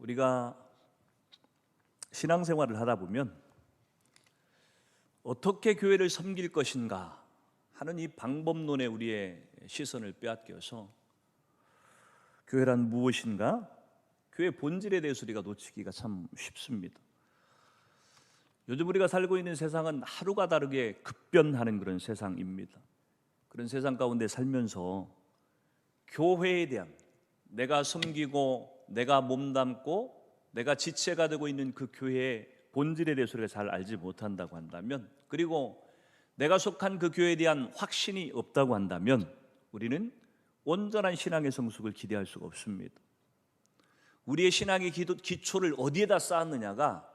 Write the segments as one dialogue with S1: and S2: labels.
S1: 우리가 신앙생활을 하다 보면 어떻게 교회를 섬길 것인가 하는 이 방법론에 우리의 시선을 빼앗겨서 교회란 무엇인가? 교회 본질에 대해서 우리가 놓치기가 참 쉽습니다. 요즘 우리가 살고 있는 세상은 하루가 다르게 급변하는 그런 세상입니다. 그런 세상 가운데 살면서 교회에 대한, 내가 섬기고 내가 몸담고 내가 지체가 되고 있는 그 교회의 본질에 대해서 우리가 잘 알지 못한다고 한다면, 그리고 내가 속한 그 교회에 대한 확신이 없다고 한다면 우리는 온전한 신앙의 성숙을 기대할 수가 없습니다. 우리의 신앙의 기초를 어디에다 쌓았느냐가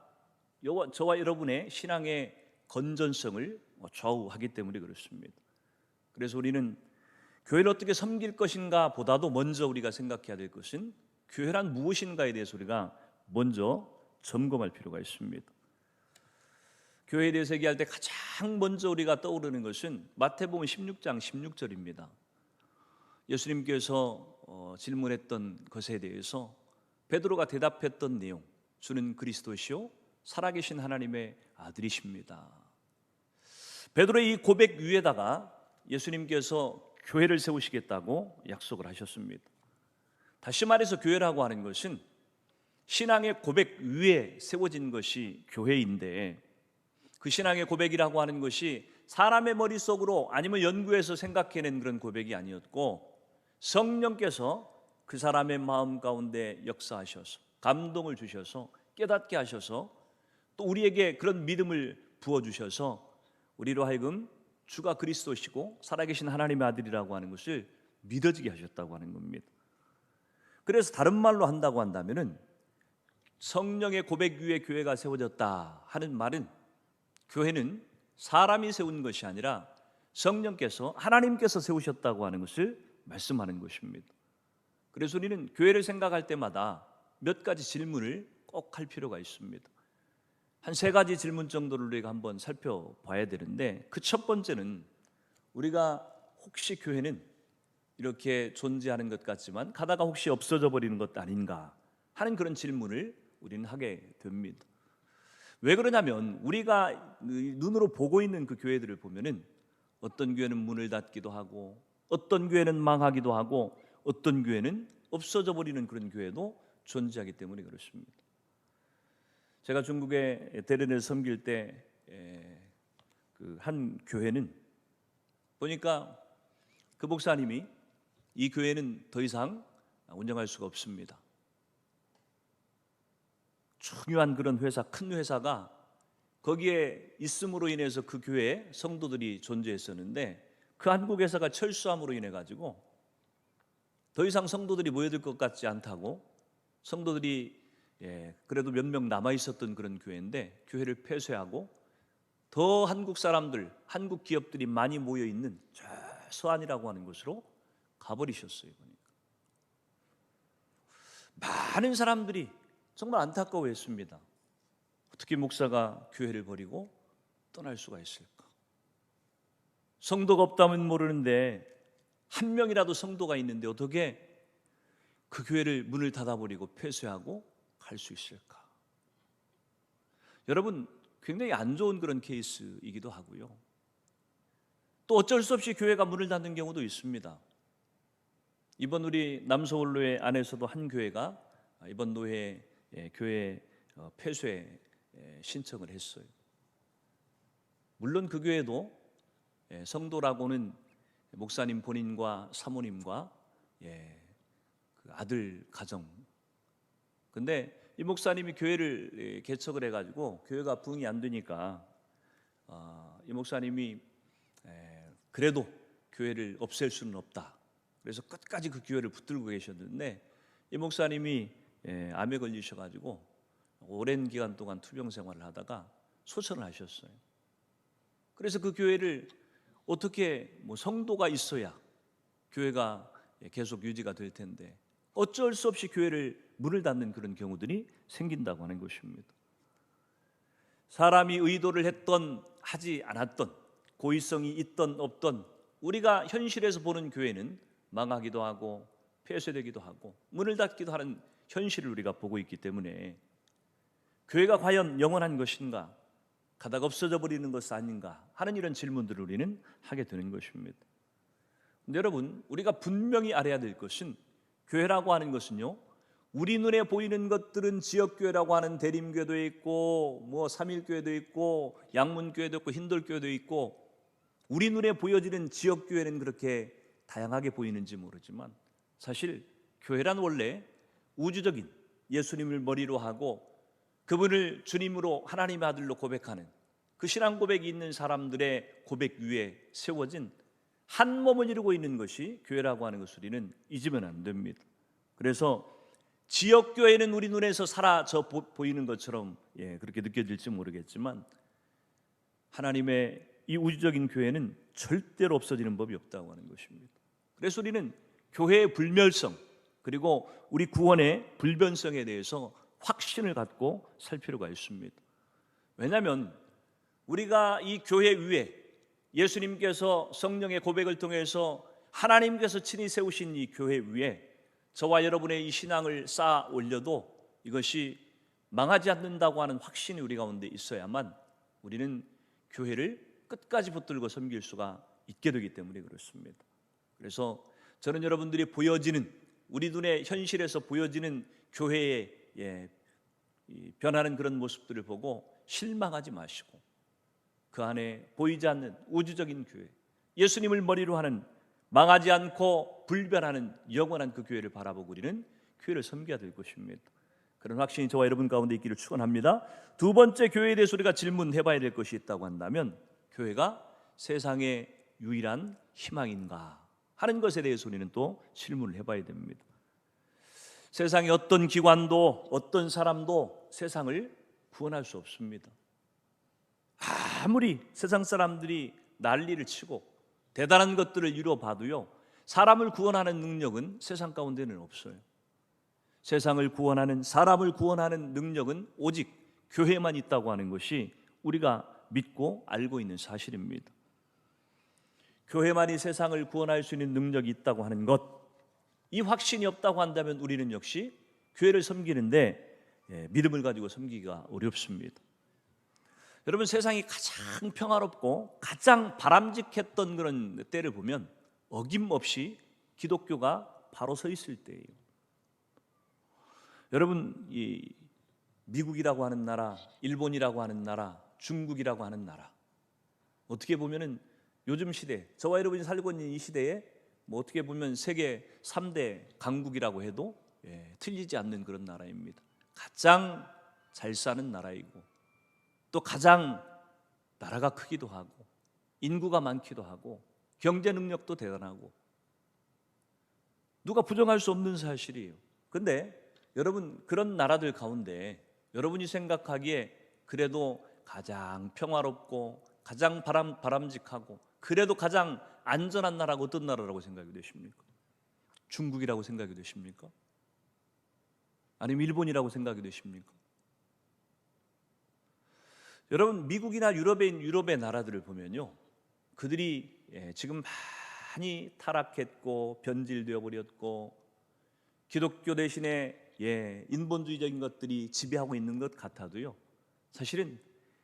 S1: 저와 여러분의 신앙의 건전성을 좌우하기 때문에 그렇습니다. 그래서 우리는 교회를 어떻게 섬길 것인가 보다도 먼저 우리가 생각해야 될 것은 교회란 무엇인가에 대해서 우리가 먼저 점검할 필요가 있습니다. 교회에 대해서 얘기할 때 가장 먼저 우리가 떠오르는 것은 마태복음 16장 16절입니다. 예수님께서 질문했던 것에 대해서 베드로가 대답했던 내용, 주는 그리스도시요 살아계신 하나님의 아들이십니다. 베드로의 이 고백 위에다가 예수님께서 교회를 세우시겠다고 약속을 하셨습니다. 다시 말해서 교회라고 하는 것은 신앙의 고백 위에 세워진 것이 교회인데, 그 신앙의 고백이라고 하는 것이 사람의 머릿속으로 아니면 연구해서 생각해낸 그런 고백이 아니었고, 성령께서 그 사람의 마음 가운데 역사하셔서 감동을 주셔서 깨닫게 하셔서 또 우리에게 그런 믿음을 부어주셔서 우리로 하여금 주가 그리스도시고 살아계신 하나님의 아들이라고 하는 것을 믿어지게 하셨다고 하는 겁니다. 그래서 다른 말로 한다고 한다면은 성령의 고백 위에 교회가 세워졌다 하는 말은, 교회는 사람이 세운 것이 아니라 성령께서, 하나님께서 세우셨다고 하는 것을 말씀하는 것입니다. 그래서 우리는 교회를 생각할 때마다 몇 가지 질문을 꼭 할 필요가 있습니다. 한 세 가지 질문 정도를 우리가 한번 살펴봐야 되는데, 그 첫 번째는 우리가 혹시 교회는 이렇게 존재하는 것 같지만 가다가 혹시 없어져 버리는 것 아닌가 하는 그런 질문을 우리는 하게 됩니다. 왜 그러냐면 우리가 눈으로 보고 있는 그 교회들을 보면은 어떤 교회는 문을 닫기도 하고, 어떤 교회는 망하기도 하고, 어떤 교회는 없어져 버리는 그런 교회도 존재하기 때문에 그렇습니다. 제가 중국에 대련을 섬길 때 그 한 교회는 보니까 그 목사님이 이 교회는 더 이상 운영할 수가 없습니다. 중요한 그런 회사, 큰 회사가 거기에 있음으로 인해서 그 교회에 성도들이 존재했었는데, 그 한국 회사가 철수함으로 인해 가지고 더 이상 성도들이 모여들 것 같지 않다고, 성도들이 그래도 몇 명 남아 있었던 그런 교회인데 교회를 폐쇄하고 더 한국 사람들, 한국 기업들이 많이 모여 있는 저 서안이라고 하는 곳으로 가버리셨어요. 보니까 많은 사람들이 정말 안타까워했습니다. 어떻게 목사가 교회를 버리고 떠날 수가 있을까? 성도가 없다면 모르는데 한 명이라도 성도가 있는데 어떻게 그 교회를 문을 닫아버리고 폐쇄하고 갈 수 있을까? 여러분, 굉장히 안 좋은 그런 케이스이기도 하고요. 또 어쩔 수 없이 교회가 문을 닫는 경우도 있습니다. 이번 우리 남서울로회 안에서도 한 교회가 이번 노회 교회 폐쇄 신청을 했어요. 물론 그 교회도 성도라고는 목사님 본인과 사모님과 그 아들 가정. 근데 이 목사님이 교회를 개척을 해가지고 교회가 부흥이 안 되니까 이 목사님이 그래도 교회를 없앨 수는 없다. 그래서 끝까지 그 교회를 붙들고 계셨는데, 이 목사님이 암에 걸리셔가지고 오랜 기간 동안 투병 생활을 하다가 소천을 하셨어요. 그래서 그 교회를 어떻게 성도가 있어야 교회가 계속 유지가 될 텐데 어쩔 수 없이 교회를 문을 닫는 그런 경우들이 생긴다고 하는 것입니다. 사람이 의도를 했던 하지 않았던, 고의성이 있던 없던, 우리가 현실에서 보는 교회는 망하기도 하고 폐쇄되기도 하고 문을 닫기도 하는 현실을 우리가 보고 있기 때문에 교회가 과연 영원한 것인가, 가다가 없어져 버리는 것 아닌가 하는 이런 질문들을 우리는 하게 되는 것입니다. 근데 여러분, 우리가 분명히 알아야 될 것은 교회라고 하는 것은요, 우리 눈에 보이는 것들은 지역교회라고 하는 대림교회도 있고 뭐 삼일교회도 있고 양문교회도 있고 흰돌교회도 있고, 우리 눈에 보여지는 지역교회는 그렇게 다양하게 보이는지 모르지만 사실 교회란 원래 우주적인 예수님을 머리로 하고 그분을 주님으로 하나님의 아들로 고백하는 그 신앙 고백이 있는 사람들의 고백 위에 세워진 한 몸을 이루고 있는 것이 교회라고 하는 것을 우리는 잊으면 안 됩니다. 그래서 지역교회는 우리 눈에서 사라져 보이는 것처럼 그렇게 느껴질지 모르겠지만 하나님의 이 우주적인 교회는 절대로 없어지는 법이 없다고 하는 것입니다. 그래서 우리는 교회의 불멸성 그리고 우리 구원의 불변성에 대해서 확신을 갖고 살 필요가 있습니다. 왜냐하면 우리가 이 교회 위에 예수님께서 성령의 고백을 통해서 하나님께서 친히 세우신 이 교회 위에 저와 여러분의 이 신앙을 쌓아 올려도 이것이 망하지 않는다고 하는 확신이 우리 가운데 있어야만 우리는 교회를 끝까지 붙들고 섬길 수가 있게 되기 때문에 그렇습니다. 그래서 저는 여러분들이 보여지는, 우리 눈에 현실에서 보여지는 교회의 변하는 그런 모습들을 보고 실망하지 마시고 그 안에 보이지 않는 우주적인 교회, 예수님을 머리로 하는 망하지 않고 불변하는 영원한 그 교회를 바라보고 우리는 교회를 섬겨야 될 것입니다. 그런 확신이 저와 여러분 가운데 있기를 축원합니다. 두 번째, 교회에 대해서 우리가 질문해 봐야 될 것이 있다고 한다면 교회가 세상의 유일한 희망인가 하는 것에 대해서 우리는 또 질문을 해봐야 됩니다. 세상의 어떤 기관도 어떤 사람도 세상을 구원할 수 없습니다. 아무리 세상 사람들이 난리를 치고 대단한 것들을 이루어봐도요, 사람을 구원하는 능력은 세상 가운데는 없어요. 세상을 구원하는, 사람을 구원하는 능력은 오직 교회만 있다고 하는 것이 우리가 믿고 알고 있는 사실입니다. 교회만이 세상을 구원할 수 있는 능력이 있다고 하는 것, 이 확신이 없다고 한다면 우리는 역시 교회를 섬기는데 믿음을 가지고 섬기기가 어렵습니다. 여러분, 세상이 가장 평화롭고 가장 바람직했던 그런 때를 보면 어김없이 기독교가 바로 서 있을 때예요. 여러분, 이 미국이라고 하는 나라, 일본이라고 하는 나라, 중국이라고 하는 나라, 어떻게 보면은 요즘 시대, 저와 여러분이 살고 있는 이 시대에 뭐 어떻게 보면 세계 3대 강국이라고 해도 틀리지 않는 그런 나라입니다. 가장 잘 사는 나라이고 또 가장 나라가 크기도 하고 인구가 많기도 하고 경제 능력도 대단하고 누가 부정할 수 없는 사실이에요. 그런데 여러분, 그런 나라들 가운데 여러분이 생각하기에 그래도 가장 평화롭고 가장 바람직하고 그래도 가장 안전한 나라가 어떤 나라라고 생각이 되십니까? 중국이라고 생각이 되십니까? 아니면 일본이라고 생각이 되십니까? 여러분, 미국이나 유럽의 나라들을 보면요, 그들이 지금 많이 타락했고 변질되어 버렸고 기독교 대신에 인본주의적인 것들이 지배하고 있는 것 같아도요, 사실은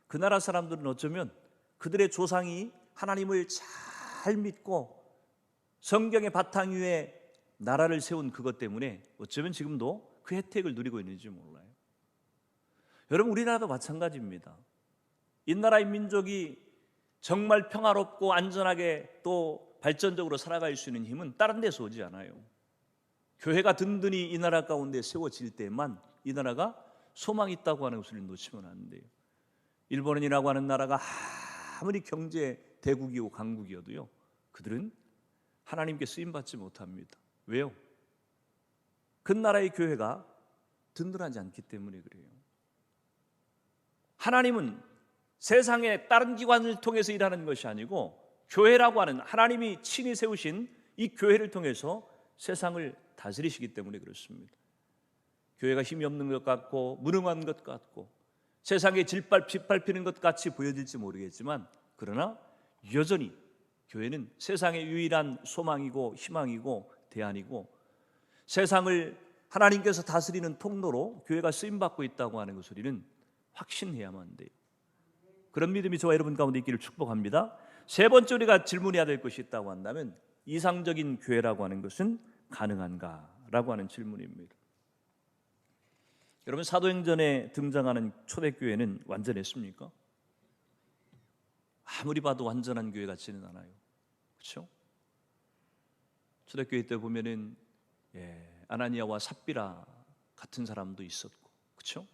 S1: 그 나라 사람들은 어쩌면 그들의 조상이 하나님을 잘 믿고 성경의 바탕 위에 나라를 세운 그것 때문에 어쩌면 지금도 그 혜택을 누리고 있는지 몰라요. 여러분, 우리나라도 마찬가지입니다. 이 나라의 민족이 정말 평화롭고 안전하게 또 발전적으로 살아갈 수 있는 힘은 다른 데서 오지 않아요. 교회가 든든히 이 나라 가운데 세워질 때만 이 나라가 소망이 있다고 하는 것을 놓치면 안 돼요. 일본이라고 하는 나라가 아무리 경제 대국이고 강국이어도요, 그들은 하나님께 쓰임받지 못합니다. 왜요? 그 나라의 교회가 든든하지 않기 때문에 그래요. 하나님은 세상의 다른 기관을 통해서 일하는 것이 아니고 교회라고 하는 하나님이 친히 세우신 이 교회를 통해서 세상을 다스리시기 때문에 그렇습니다. 교회가 힘이 없는 것 같고 무능한 것 같고 세상에 짓밟히는 것 같이 보여질지 모르겠지만, 그러나 여전히 교회는 세상의 유일한 소망이고 희망이고 대안이고 세상을 하나님께서 다스리는 통로로 교회가 쓰임받고 있다고 하는 것을 우리는 확신해야만 돼요. 그런 믿음이 저와 여러분 가운데 있기를 축복합니다. 세 번째 우리가 질문해야 될 것이 있다고 한다면 이상적인 교회라고 하는 것은 가능한가라고 하는 질문입니다. 여러분, 사도행전에 등장하는 초대교회는 완전했습니까? 아무리 봐도 완전한 교회 같지는 않아요. 그렇죠? 초대교회 때 보면은 아나니아와 삽비라 같은 사람도 있었고, 그렇죠?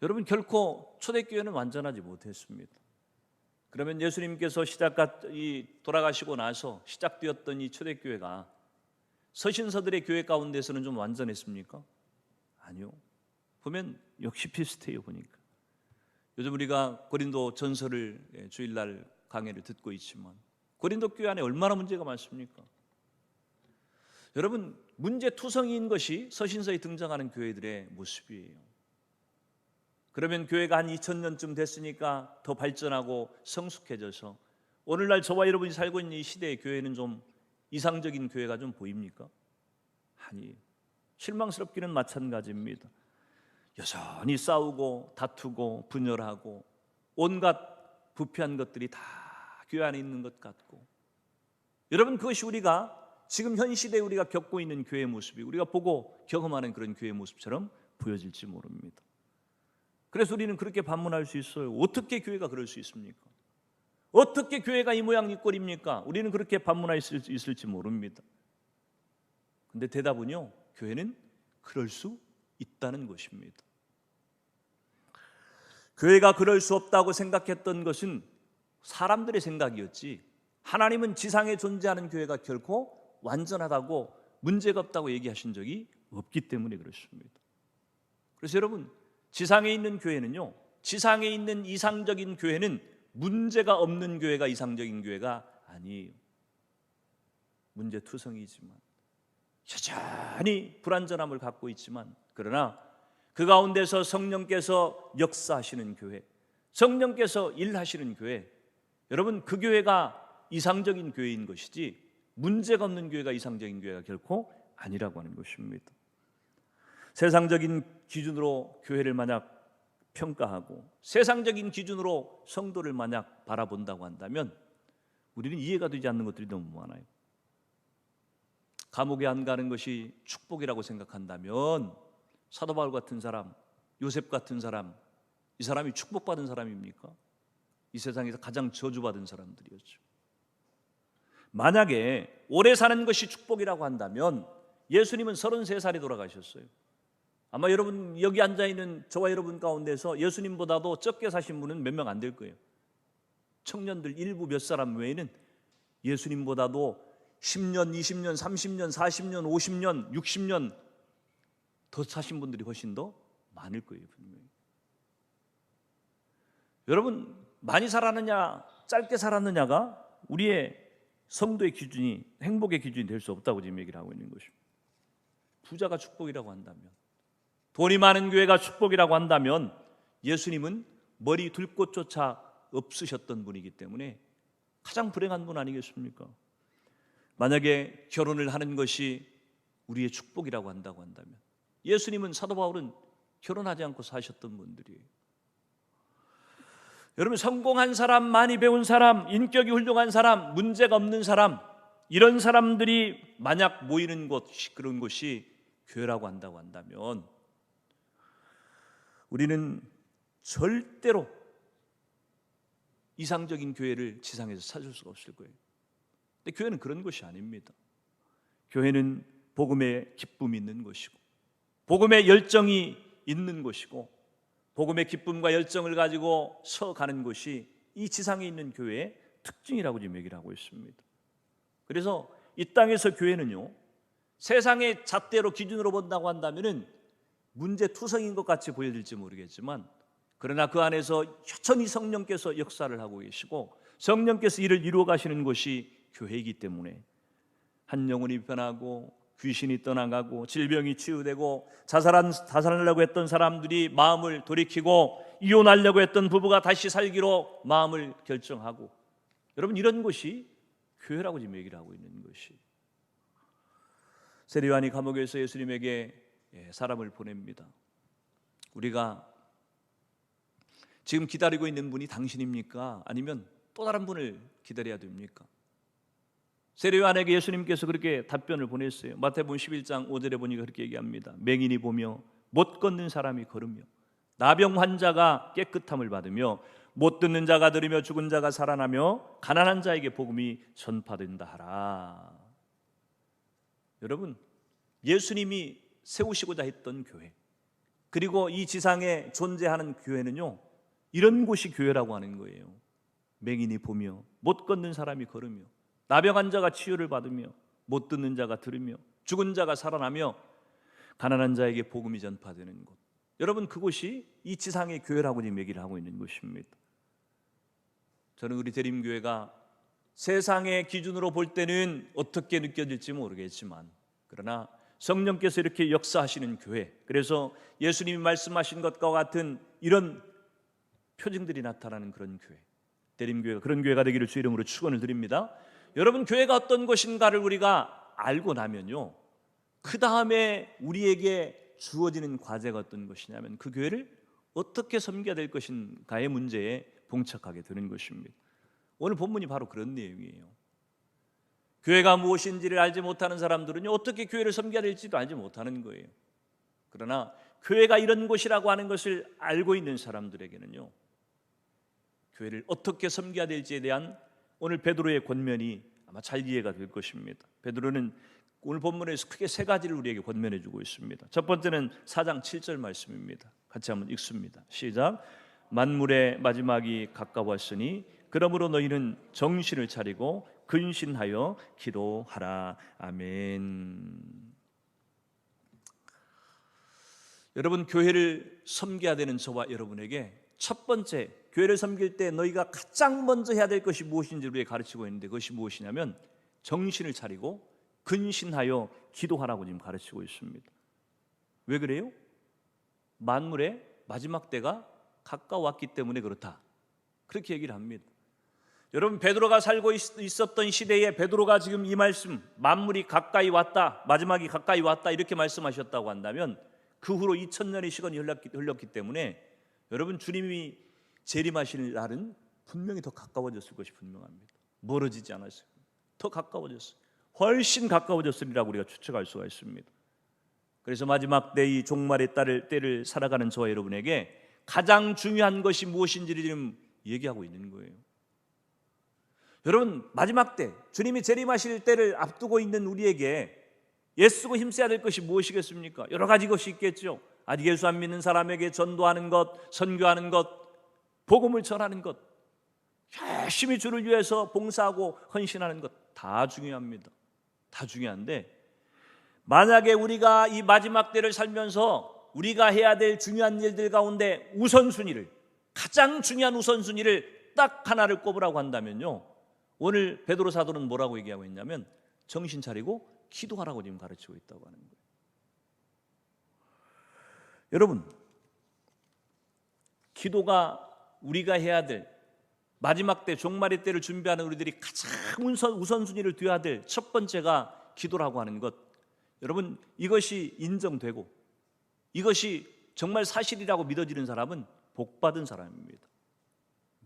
S1: 여러분, 결코 초대교회는 완전하지 못했습니다. 그러면 예수님께서 돌아가시고 나서 시작되었던 이 초대교회가 서신서들의 교회 가운데서는 좀 완전했습니까? 아니요. 보면 역시 비슷해요. 보니까 요즘 우리가 고린도 전서를 주일날 강해를 듣고 있지만 고린도 교회 안에 얼마나 문제가 많습니까? 여러분, 문제투성이인 것이 서신서에 등장하는 교회들의 모습이에요. 그러면 교회가 한 2000년쯤 됐으니까 더 발전하고 성숙해져서 오늘날 저와 여러분이 살고 있는 이 시대의 교회는 좀 이상적인 교회가 좀 보입니까? 아니에요. 실망스럽기는 마찬가지입니다. 여전히 싸우고 다투고 분열하고 온갖 부패한 것들이 다 교회 안에 있는 것 같고, 여러분, 그것이 우리가 지금 현 시대에 우리가 겪고 있는 교회의 모습이 우리가 보고 경험하는 그런 교회의 모습처럼 보여질지 모릅니다. 그래서 우리는 그렇게 반문할 수 있어요. 어떻게 교회가 그럴 수 있습니까? 어떻게 교회가 이 모양 이 꼴입니까? 우리는 그렇게 반문할 수 있을지 모릅니다. 근데 대답은요, 교회는 그럴 수 있다는 것입니다. 교회가 그럴 수 없다고 생각했던 것은 사람들의 생각이었지, 하나님은 지상에 존재하는 교회가 결코 완전하다고 문제가 없다고 얘기하신 적이 없기 때문에 그렇습니다. 그래서 여러분, 지상에 있는 교회는요, 지상에 있는 이상적인 교회는 문제가 없는 교회가 이상적인 교회가 아니에요. 문제투성이지만 여전히 불완전함을 갖고 있지만, 그러나 그 가운데서 성령께서 역사하시는 교회, 성령께서 일하시는 교회, 여러분, 그 교회가 이상적인 교회인 것이지 문제가 없는 교회가 이상적인 교회가 결코 아니라고 하는 것입니다. 세상적인 기준으로 교회를 만약 평가하고 세상적인 기준으로 성도를 만약 바라본다고 한다면 우리는 이해가 되지 않는 것들이 너무 많아요. 감옥에 안 가는 것이 축복이라고 생각한다면 사도 바울 같은 사람, 요셉 같은 사람, 이 사람이 축복받은 사람입니까? 이 세상에서 가장 저주받은 사람들이었죠. 만약에 오래 사는 것이 축복이라고 한다면 예수님은 33살에 돌아가셨어요. 아마 여러분 여기 앉아있는 저와 여러분 가운데서 예수님보다도 적게 사신 분은 몇 명 안 될 거예요. 청년들 일부 몇 사람 외에는 예수님보다도 10년, 20년, 30년, 40년, 50년, 60년 더 사신 분들이 훨씬 더 많을 거예요, 분명히. 여러분, 많이 살았느냐 짧게 살았느냐가 우리의 성도의 기준이, 행복의 기준이 될 수 없다고 지금 얘기를 하고 있는 것입니다. 부자가 축복이라고 한다면, 돈이 많은 교회가 축복이라고 한다면 예수님은 머리 둘 곳조차 없으셨던 분이기 때문에 가장 불행한 분 아니겠습니까? 만약에 결혼을 하는 것이 우리의 축복이라고 한다고 한다면 예수님은, 사도 바울은 결혼하지 않고 사셨던 분들이에요. 여러분, 성공한 사람, 많이 배운 사람, 인격이 훌륭한 사람, 문제가 없는 사람, 이런 사람들이 만약 모이는 곳, 그런 곳이 교회라고 한다고 한다면 우리는 절대로 이상적인 교회를 지상에서 찾을 수가 없을 거예요. 근데 교회는 그런 것이 아닙니다. 교회는 복음의 기쁨이 있는 것이고 복음의 열정이 있는 것이고 복음의 기쁨과 열정을 가지고 서가는 것이 이 지상에 있는 교회의 특징이라고 지금 얘기를 하고 있습니다. 그래서 이 땅에서 교회는요, 세상의 잣대로 기준으로 본다고 한다면은 문제투성인 것 같이 보여질지 모르겠지만, 그러나 그 안에서 여전히 성령께서 역사를 하고 계시고 성령께서 이를 이루어 가시는 것이 교회이기 때문에 한 영혼이 변하고 귀신이 떠나가고 질병이 치유되고 자살하려고 했던 사람들이 마음을 돌이키고 이혼하려고 했던 부부가 다시 살기로 마음을 결정하고, 여러분, 이런 것이 교회라고 지금 얘기를 하고 있는 것이. 세례 요한이 감옥에서 예수님에게 사람을 보냅니다. 우리가 지금 기다리고 있는 분이 당신입니까? 아니면 또 다른 분을 기다려야 됩니까? 세례 요한에게 예수님께서 그렇게 답변을 보냈어요. 마태복음 11장 5절에 보니까 그렇게 얘기합니다. 맹인이 보며 못 걷는 사람이 걸으며 나병 환자가 깨끗함을 받으며 못 듣는 자가 들으며 죽은 자가 살아나며 가난한 자에게 복음이 전파된다 하라. 여러분, 예수님이 세우시고자 했던 교회, 그리고 이 지상에 존재하는 교회는요, 이런 곳이 교회라고 하는 거예요. 맹인이 보며 못 걷는 사람이 걸으며 나병 환자가 치유를 받으며 못 듣는 자가 들으며 죽은 자가 살아나며 가난한 자에게 복음이 전파되는 곳. 여러분, 그곳이 이 지상의 교회라고 지금 얘기를 하고 있는 것입니다. 저는 우리 대림교회가 세상의 기준으로 볼 때는 어떻게 느껴질지 모르겠지만, 그러나 성령께서 이렇게 역사하시는 교회, 그래서 예수님이 말씀하신 것과 같은 이런 표징들이 나타나는 그런 교회, 대림교회가 그런 교회가 되기를 주 이름으로 축원을 드립니다. 여러분, 교회가 어떤 것인가를 우리가 알고 나면요, 그 다음에 우리에게 주어지는 과제가 어떤 것이냐면 그 교회를 어떻게 섬겨야 될 것인가의 문제에 봉착하게 되는 것입니다. 오늘 본문이 바로 그런 내용이에요. 교회가 무엇인지를 알지 못하는 사람들은요, 어떻게 교회를 섬겨야 될지도 알지 못하는 거예요. 그러나 교회가 이런 곳이라고 하는 것을 알고 있는 사람들에게는요, 교회를 어떻게 섬겨야 될지에 대한 오늘 베드로의 권면이 아마 잘 이해가 될 것입니다. 베드로는 오늘 본문에서 크게 세 가지를 우리에게 권면해 주고 있습니다. 첫 번째는 4장 7절 말씀입니다. 같이 한번 읽습니다. 시작. 만물의 마지막이 가까웠으니 그러므로 너희는 정신을 차리고 근신하여 기도하라. 아멘. 여러분, 교회를 섬겨야 되는 저와 여러분에게 첫 번째, 교회를 섬길 때 너희가 가장 먼저 해야 될 것이 무엇인지 우리에게 가르치고 있는데, 그것이 무엇이냐면 정신을 차리고 근신하여 기도하라고 지금 가르치고 있습니다. 왜 그래요? 만물의 마지막 때가 가까웠기 때문에 그렇다, 그렇게 얘기를 합니다. 여러분, 베드로가 살고 있었던 시대에 베드로가 지금 이 말씀, 만물이 가까이 왔다, 마지막이 가까이 왔다, 이렇게 말씀하셨다고 한다면 그 후로 2000년의 시간이 흘렀기 때문에 여러분, 주님이 재림하실 날은 분명히 더 가까워졌을 것이 분명합니다. 멀어지지 않았어요. 더 가까워졌어요. 훨씬 가까워졌으리라고 우리가 추측할 수가 있습니다. 그래서 마지막 때 이 종말의 때를 살아가는 저와 여러분에게 가장 중요한 것이 무엇인지를 지금 얘기하고 있는 거예요. 여러분, 마지막 때 주님이 재림하실 때를 앞두고 있는 우리에게 애쓰고 힘써야 될 것이 무엇이겠습니까? 여러 가지 것이 있겠죠. 아직 예수 안 믿는 사람에게 전도하는 것, 선교하는 것, 복음을 전하는 것, 열심히 주를 위해서 봉사하고 헌신하는 것, 다 중요합니다. 다 중요한데, 만약에 우리가 이 마지막 때를 살면서 우리가 해야 될 중요한 일들 가운데 우선순위를, 가장 중요한 우선순위를 딱 하나를 꼽으라고 한다면요, 오늘 베드로 사도는 뭐라고 얘기하고 있냐면 정신 차리고 기도하라고 지금 가르치고 있다고 하는 거예요. 여러분, 기도가 우리가 해야 될, 마지막 때 종말의 때를 준비하는 우리들이 가장 우선순위를 둬야 될 첫 번째가 기도라고 하는 것, 여러분, 이것이 인정되고 이것이 정말 사실이라고 믿어지는 사람은 복받은 사람입니다.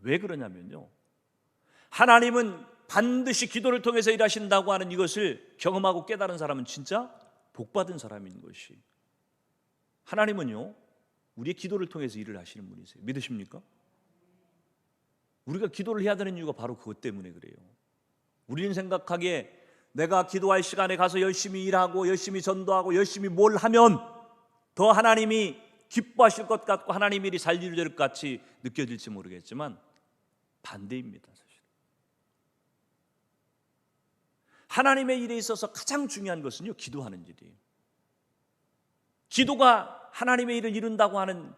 S1: 왜 그러냐면요, 하나님은 반드시 기도를 통해서 일하신다고 하는 이것을 경험하고 깨달은 사람은 진짜 복받은 사람인 것이. 하나님은요, 우리의 기도를 통해서 일을 하시는 분이세요. 믿으십니까? 우리가 기도를 해야 되는 이유가 바로 그것 때문에 그래요. 우리는 생각하기에 내가 기도할 시간에 가서 열심히 일하고 열심히 전도하고 열심히 뭘 하면 더 하나님이 기뻐하실 것 같고 하나님 일이 잘 이루어질 것 같이 느껴질지 모르겠지만 반대입니다. 사실 하나님의 일에 있어서 가장 중요한 것은요, 기도하는 일이에요. 기도가 하나님의 일을 이룬다고 하는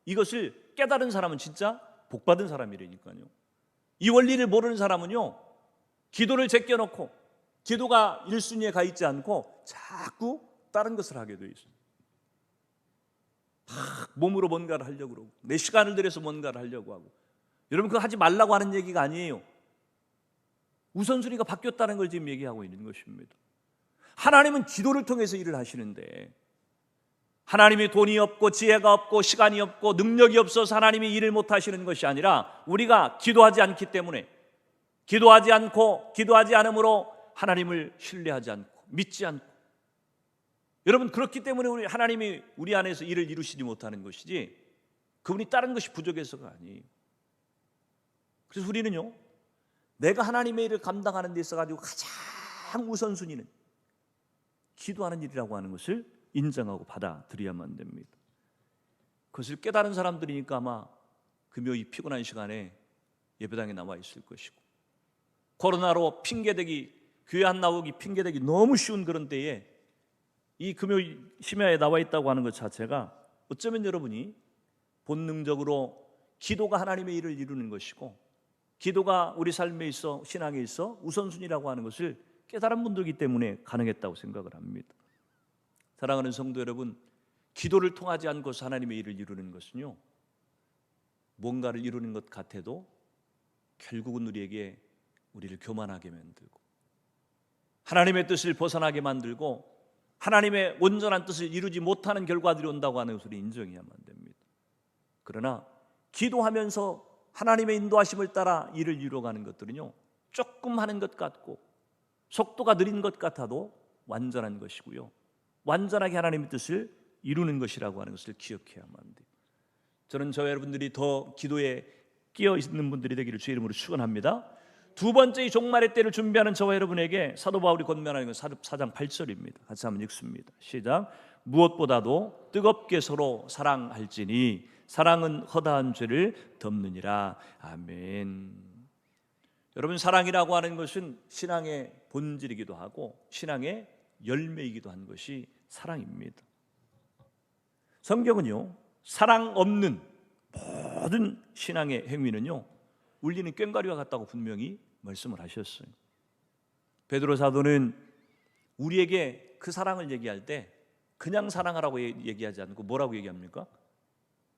S1: 이것을 깨달은 사람은 진짜 복받은 사람이라니까요. 이 원리를 모르는 사람은요, 기도를 제껴놓고 기도가 1순위에 가 있지 않고 자꾸 다른 것을 하게 돼 있어요. 막 몸으로 뭔가를 하려고 그러고 내 시간을 들여서 뭔가를 하려고 하고. 여러분, 그거 하지 말라고 하는 얘기가 아니에요. 우선순위가 바뀌었다는 걸 지금 얘기하고 있는 것입니다. 하나님은 기도를 통해서 일을 하시는데, 하나님이 돈이 없고 지혜가 없고 시간이 없고 능력이 없어서 하나님이 일을 못 하시는 것이 아니라 우리가 기도하지 않기 때문에, 기도하지 않음으로 하나님을 신뢰하지 않고 믿지 않고, 여러분 그렇기 때문에 하나님이 우리 안에서 일을 이루시지 못하는 것이지 그분이 다른 것이 부족해서가 아니에요. 그래서 우리는요, 내가 하나님의 일을 감당하는 데 있어가지고 가장 우선순위는 기도하는 일이라고 하는 것을 인정하고 받아들여야만 됩니다. 그것을 깨달은 사람들이니까 아마 금요일 피곤한 시간에 예배당에 나와 있을 것이고, 코로나로 핑계대기, 교회 안 나오기 핑계대기 너무 쉬운 그런 때에 이 금요일 심야에 나와 있다고 하는 것 자체가 어쩌면 여러분이 본능적으로 기도가 하나님의 일을 이루는 것이고, 기도가 우리 삶에 있어, 신앙에 있어 우선순위라고 하는 것을 깨달은 분들이기 때문에 가능했다고 생각을 합니다. 사랑하는 성도 여러분, 기도를 통하지 않고서 하나님의 일을 이루는 것은요, 뭔가를 이루는 것 같아도 결국은 우리를 교만하게 만들고 하나님의 뜻을 벗어나게 만들고 하나님의 온전한 뜻을 이루지 못하는 결과들이 온다고 하는 것을 인정해야만 됩니다. 그러나 기도하면서 하나님의 인도하심을 따라 일을 이루어가는 것들은요, 조금 하는 것 같고 속도가 느린 것 같아도 완전한 것이고요, 완전하게 하나님의 뜻을 이루는 것이라고 하는 것을 기억해야만 돼요. 저는 저와 여러분들이 더 기도에 끼어 있는 분들이 되기를 주의 이름으로 축원합니다. 두 번째 이 종말의 때를 준비하는 저와 여러분에게 사도 바울이 권면하는 건 4장 8절입니다. 같이 한번 읽습니다. 시작. 무엇보다도 뜨겁게 서로 사랑할지니 사랑은 허다한 죄를 덮느니라. 아멘. 여러분, 사랑이라고 하는 것은 신앙의 본질이기도 하고 신앙의 열매이기도 한 것이 사랑입니다. 성경은요, 사랑 없는 모든 신앙의 행위는요, 울리는 꽹과리와 같다고 분명히 말씀을 하셨어요. 베드로 사도는 우리에게 그 사랑을 얘기할 때 그냥 사랑하라고 얘기하지 않고 뭐라고 얘기합니까?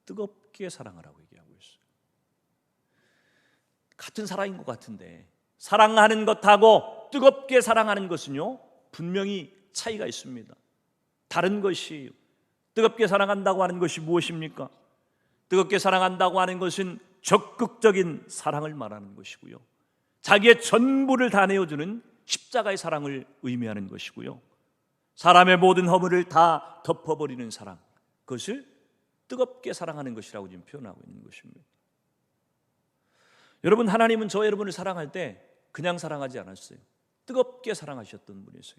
S1: 뜨겁게 사랑하라고 얘기하고 있어요. 같은 사랑인 것 같은데 사랑하는 것하고 뜨겁게 사랑하는 것은요, 분명히 차이가 있습니다. 다른 것이에요. 뜨겁게 사랑한다고 하는 것이 무엇입니까? 뜨겁게 사랑한다고 하는 것은 적극적인 사랑을 말하는 것이고요, 자기의 전부를 다 내어주는 십자가의 사랑을 의미하는 것이고요, 사람의 모든 허물을 다 덮어버리는 사랑, 그것을 뜨겁게 사랑하는 것이라고 지금 표현하고 있는 것입니다. 여러분, 하나님은 저 여러분을 사랑할 때 그냥 사랑하지 않았어요. 뜨겁게 사랑하셨던 분이세요.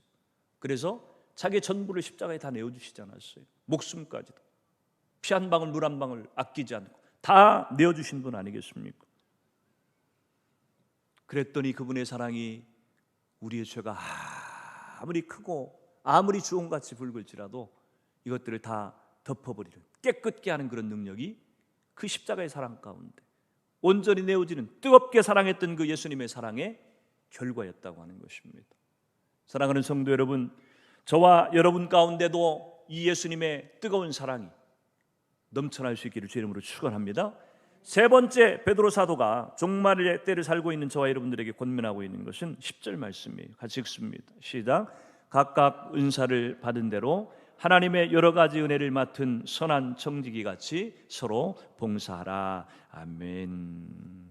S1: 그래서 자기의 전부를 십자가에 다 내어주시지 않았어요. 목숨까지도, 피 한 방울 물 한 방울 아끼지 않고 다 내어주신 분 아니겠습니까? 그랬더니 그분의 사랑이 우리의 죄가 아무리 크고 아무리 주홍같이 붉을지라도 이것들을 다 덮어버리는, 깨끗게 하는 그런 능력이 그 십자가의 사랑 가운데 온전히 내어지는, 뜨겁게 사랑했던 그 예수님의 사랑의 결과였다고 하는 것입니다. 사랑하는 성도 여러분, 저와 여러분 가운데도 이 예수님의 뜨거운 사랑이 넘쳐날 수 있기를 주의 이름으로 축원합니다. 세 번째, 베드로 사도가 종말의 때를 살고 있는 저와 여러분들에게 권면하고 있는 것은 10절 말씀이에요. 같이 읽습니다. 시작. 각각 은사를 받은 대로 하나님의 여러 가지 은혜를 맡은 선한 청지기 같이 서로 봉사하라. 아멘.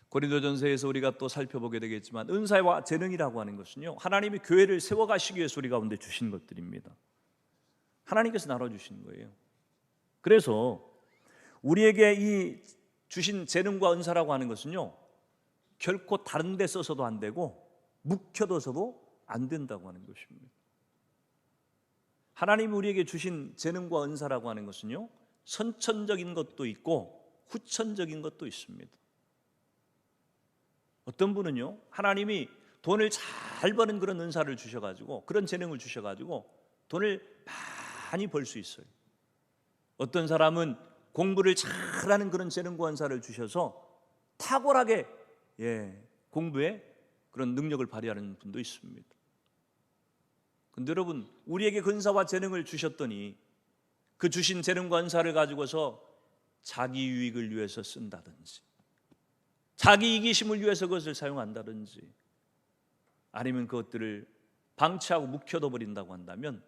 S1: 고린도전서에서 우리가 또 살펴보게 되겠지만 은사와 재능이라고 하는 것은요, 하나님이 교회를 세워가시기 위해서 우리 가운데 주신 것들입니다. 하나님께서 나눠주신 거예요. 그래서 우리에게 이 주신 재능과 은사라고 하는 것은요, 결코 다른 데 써서도 안 되고 묵혀둬서도 안 된다고 하는 것입니다. 하나님이 우리에게 주신 재능과 은사라고 하는 것은요, 선천적인 것도 있고 후천적인 것도 있습니다. 어떤 분은요, 하나님이 돈을 잘 버는 그런 은사를 주셔가지고, 그런 재능을 주셔가지고 돈을 많이 벌 수 있어요. 어떤 사람은 공부를 잘하는 그런 재능과 은사를 주셔서 탁월하게 공부에 그런 능력을 발휘하는 분도 있습니다. 그런데 여러분, 우리에게 근사와 재능을 주셨더니 그 주신 재능과 은사를 가지고서 자기 유익을 위해서 쓴다든지 자기 이기심을 위해서 그것을 사용한다든지, 아니면 그것들을 방치하고 묵혀둬 버린다고 한다면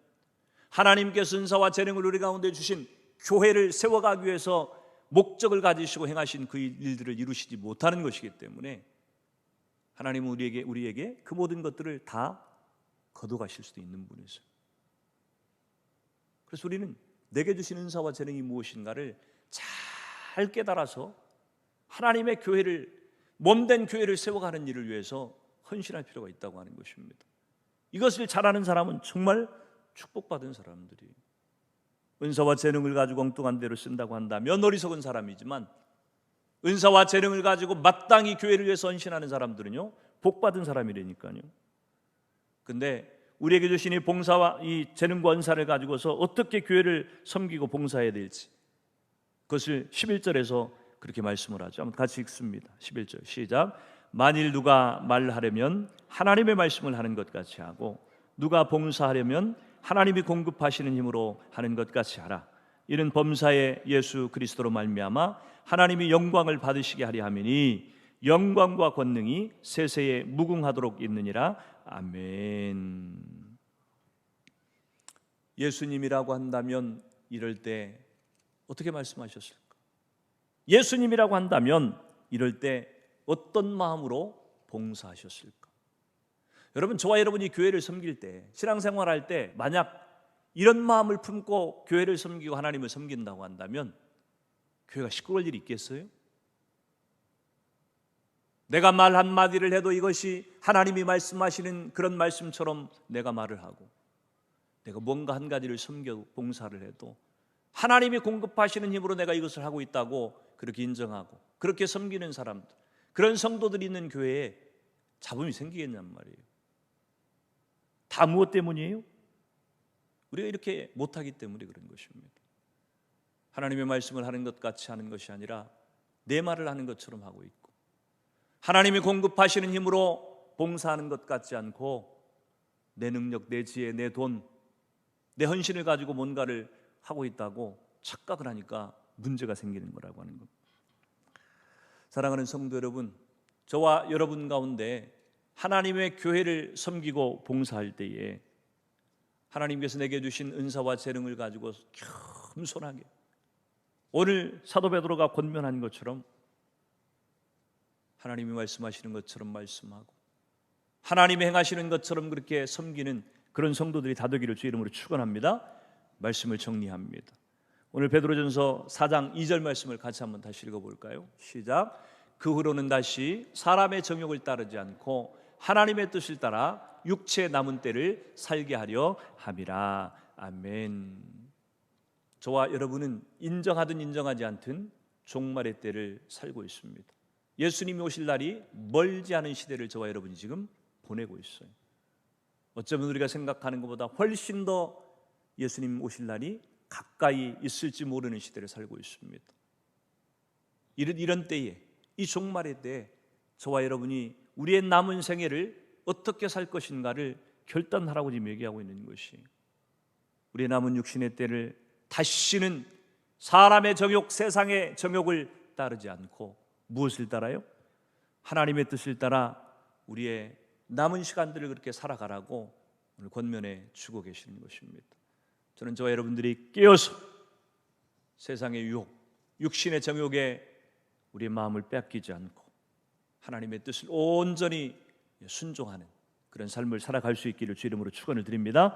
S1: 하나님께서 은사와 재능을 우리 가운데 주신 교회를 세워가기 위해서 목적을 가지시고 행하신 그 일들을 이루시지 못하는 것이기 때문에 하나님은 우리에게 그 모든 것들을 다 거둬가실 수도 있는 분이세요. 그래서 우리는 내게 주신 은사와 재능이 무엇인가를 잘 깨달아서 하나님의 교회를, 몸된 교회를 세워가는 일을 위해서 헌신할 필요가 있다고 하는 것입니다. 이것을 잘하는 사람은 정말 축복받은 사람들이에요. 은사와 재능을 가지고 엉뚱한 대로 쓴다고 한다면 어리석은 사람이지만, 은사와 재능을 가지고 마땅히 교회를 위해서 헌신하는 사람들은요, 복받은 사람이라니까요. 근데 우리에게 주신 이 봉사와 이 재능과 은사를 가지고서 어떻게 교회를 섬기고 봉사해야 될지, 그것을 11절에서 그렇게 말씀을 하죠. 한번 같이 읽습니다. 11절 시작. 만일 누가 말하려면 하나님의 말씀을 하는 것 같이 하고, 누가 봉사하려면 하나님이 공급하시는 힘으로 하는 것 같이 하라. 이는 범사의 예수 그리스도로 말미암아 하나님이 영광을 받으시게 하려 함이니 영광과 권능이 세세에 무궁하도록 있느니라. 아멘. 예수님이라고 한다면 이럴 때 어떻게 말씀하셨을까? 예수님이라고 한다면 이럴 때 어떤 마음으로 봉사하셨을까? 여러분, 저와 여러분이 교회를 섬길 때, 신앙생활할 때 만약 이런 마음을 품고 교회를 섬기고 하나님을 섬긴다고 한다면 교회가 시끄러울 일이 있겠어요? 내가 말 한마디를 해도 이것이 하나님이 말씀하시는 그런 말씀처럼 내가 말을 하고, 내가 뭔가 한 가지를 섬겨 봉사를 해도 하나님이 공급하시는 힘으로 내가 이것을 하고 있다고 그렇게 인정하고 그렇게 섬기는 사람들, 그런 성도들이 있는 교회에 잡음이 생기겠냔 말이에요. 다 무엇 때문이에요? 우리가 이렇게 못하기 때문에 그런 것입니다. 하나님의 말씀을 하는 것 같이 하는 것이 아니라 내 말을 하는 것처럼 하고 있고, 하나님이 공급하시는 힘으로 봉사하는 것 같지 않고 내 능력, 내 지혜, 내 돈, 내 헌신을 가지고 뭔가를 하고 있다고 착각을 하니까 문제가 생기는 거라고 하는 겁니다. 사랑하는 성도 여러분, 저와 여러분 가운데 하나님의 교회를 섬기고 봉사할 때에 하나님께서 내게 주신 은사와 재능을 가지고 겸손하게, 오늘 사도 베드로가 권면한 것처럼 하나님이 말씀하시는 것처럼 말씀하고 하나님이 행하시는 것처럼 그렇게 섬기는 그런 성도들이 다 되기를 주 이름으로 축원합니다. 말씀을 정리합니다. 오늘 베드로전서 4장 2절 말씀을 같이 한번 다시 읽어볼까요? 시작. 그 후로는 다시 사람의 정욕을 따르지 않고 하나님의 뜻을 따라 육체의 남은 때를 살게 하려 함이라. 아멘. 저와 여러분은 인정하든 인정하지 않든 종말의 때를 살고 있습니다. 예수님이 오실 날이 멀지 않은 시대를 저와 여러분이 지금 보내고 있어요. 어쩌면 우리가 생각하는 것보다 훨씬 더 예수님 오실 날이 가까이 있을지 모르는 시대를 살고 있습니다. 이런 때에, 이 종말의 때에 저와 여러분이 우리의 남은 생애를 어떻게 살 것인가를 결단하라고 지금 얘기하고 있는 것이, 우리의 남은 육신의 때를 다시는 사람의 정욕, 세상의 정욕을 따르지 않고 무엇을 따라요? 하나님의 뜻을 따라 우리의 남은 시간들을 그렇게 살아가라고 오늘 권면해 주고 계시는 것입니다. 저는 저와 여러분들이 깨어서 세상의 유혹, 육신의 정욕에 우리의 마음을 빼앗기지 않고 하나님의 뜻을 온전히 순종하는 그런 삶을 살아갈 수 있기를 주 이름으로 축원을 드립니다.